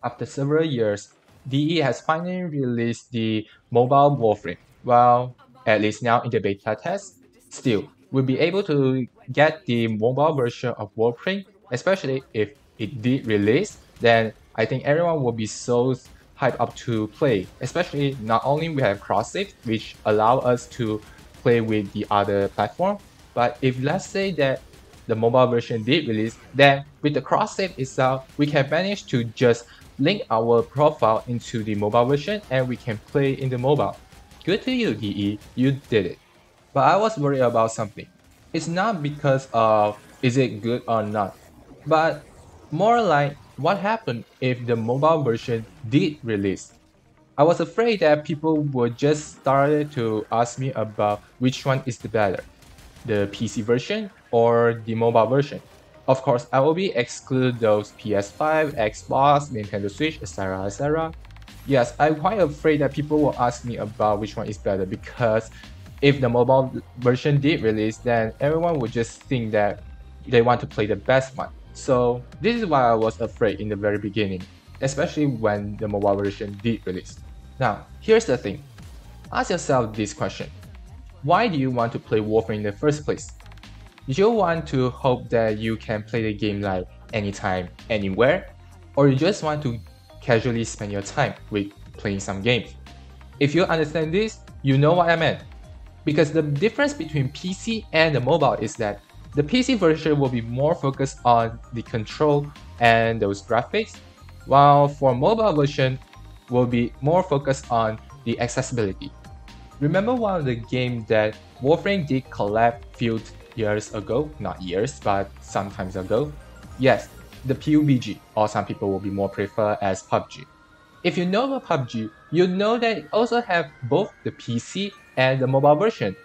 After several years, DE has finally released the mobile Warframe. Well, at least now in the beta test, still, we'll be able to get the mobile version of Warframe, especially if it did release, then I think everyone will be so hyped up to play. Especially not only we have cross save, which allow us to play with the other platform, but if let's say that the mobile version did release, then with the cross save itself, we can manage to just link our profile into the mobile version and we can play in the mobile. Good to you, DE, you did it. But I was worried about something. It's not because of is it good or not, but more like what happened if the mobile version did release. I was afraid that people would just start to ask me about which one is the better, the PC version or the mobile version. Of course, I will be exclude those PS5, Xbox, Nintendo Switch, etc. etc. Yes, I'm quite afraid that people will ask me about which one is better because if the mobile version did release, then everyone would just think that they want to play the best one. So this is why I was afraid in the very beginning, especially when the mobile version did release. Now, here's the thing. Ask yourself this question. Why do you want to play Warframe in the first place? You want to hope that you can play the game like anytime, anywhere, or you just want to casually spend your time with playing some games. If you understand this, you know what I meant. Because the difference between PC and the mobile is that the PC version will be more focused on the control and those graphics, while for mobile version will be more focused on the accessibility. Remember one of the games that Warframe did collab few years ago, not years, but sometimes ago? Yes, the PUBG, or some people will be more prefer as PUBG. If you know about PUBG, you know that it also have both the PC and the mobile version.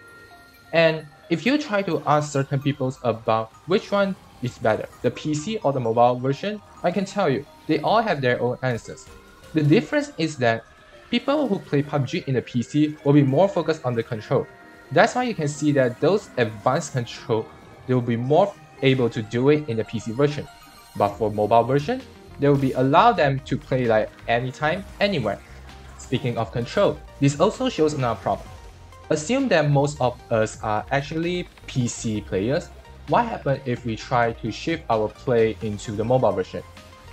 And if you try to ask certain people about which one is better, the PC or the mobile version, I can tell you, they all have their own answers. The difference is that people who play PUBG in the PC will be more focused on the control. That's why you can see that those advanced control, they will be more able to do it in the PC version. But for mobile version, they will be allow them to play like anytime, anywhere. Speaking of control, this also shows another problem. Assume that most of us are actually PC players. What happens if we try to shift our play into the mobile version?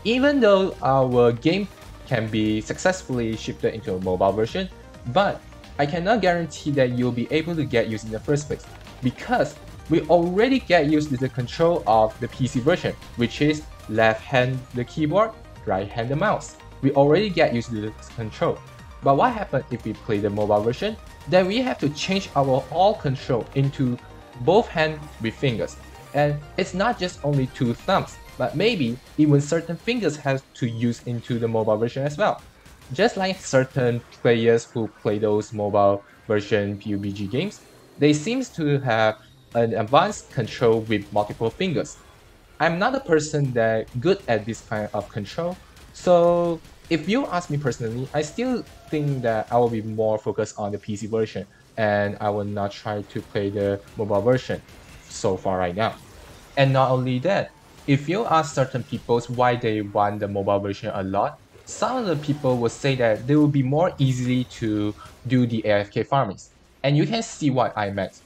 Even though our game can be successfully shifted into a mobile version, but I cannot guarantee that you'll be able to get used in the first place because we already get used to the control of the PC version, which is left hand the keyboard, right hand the mouse. We already get used to the control. But what happens if we play the mobile version? Then we have to change our all control into both hands with fingers. And it's not just only two thumbs, but maybe even certain fingers have to use into the mobile version as well. Just like certain players who play those mobile version PUBG games, they seem to have an advanced control with multiple fingers. I'm not a person that good at this kind of control, so if you ask me personally, I still think that I will be more focused on the PC version and I will not try to play the mobile version so far right now. And not only that, if you ask certain people why they want the mobile version a lot, some of the people will say that they will be more easy to do the AFK farmings. And you can see what I meant.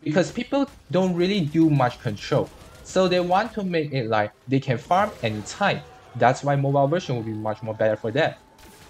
Because people don't really do much control. So they want to make it like they can farm anytime. That's why mobile version will be much more better for that.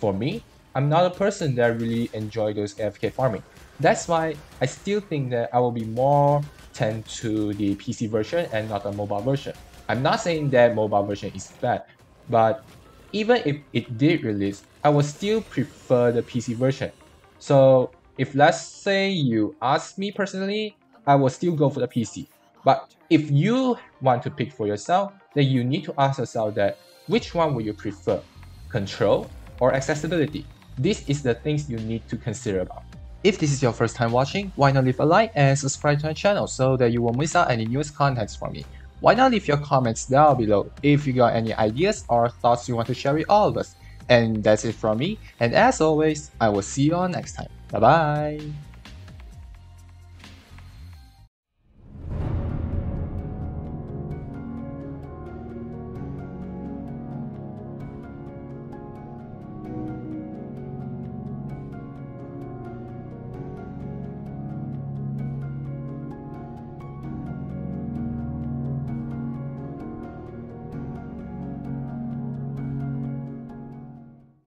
For me, I'm not a person that really enjoy those AFK farming. That's why I still think that I will be more tend to the PC version and not the mobile version. I'm not saying that mobile version is bad, but even if it did release, I would still prefer the PC version. So if let's say you ask me personally, I will still go for the PC. But if you want to pick for yourself, then you need to ask yourself that which one will you prefer, control or accessibility? This is the things you need to consider about. If this is your first time watching, why not leave a like and subscribe to my channel so that you won't miss out any newest contents from me. Why not leave your comments down below if you got any ideas or thoughts you want to share with all of us. And that's it from me, and as always, I will see you all next time. Bye bye!